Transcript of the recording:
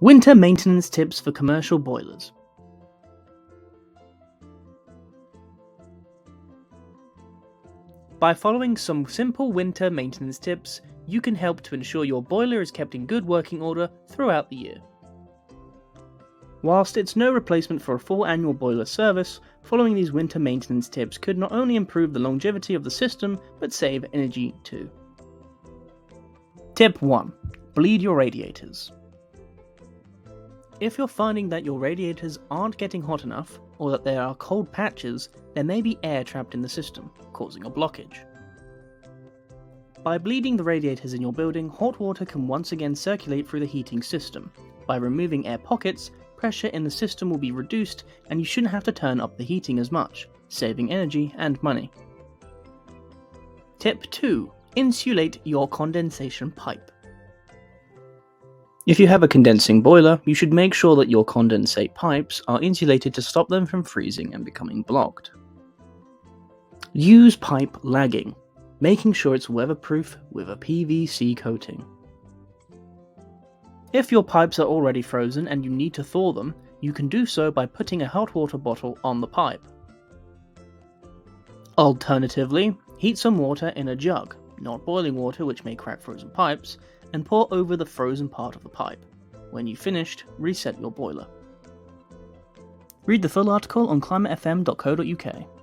Winter maintenance tips for commercial boilers. By following some simple winter maintenance tips, you can help to ensure your boiler is kept in good working order throughout the year. Whilst it's no replacement for a full annual boiler service, following these winter maintenance tips could not only improve the longevity of the system, but save energy too. Tip 1. Bleed your radiators. If you're finding that your radiators aren't getting hot enough, or that there are cold patches, there may be air trapped in the system, causing a blockage. By bleeding the radiators in your building, hot water can once again circulate through the heating system. By removing air pockets, pressure in the system will be reduced and you shouldn't have to turn up the heating as much, saving energy and money. Tip 2. Insulate your condensation pipe. If you have a condensing boiler, you should make sure that your condensate pipes are insulated to stop them from freezing and becoming blocked. Use pipe lagging, making sure it's weatherproof with a PVC coating. If your pipes are already frozen and you need to thaw them, you can do so by putting a hot water bottle on the pipe. Alternatively, heat some water in a jug, not boiling water which may crack frozen pipes, and pour over the frozen part of the pipe. When you've finished, reset your boiler. Read the full article on climatefm.co.uk.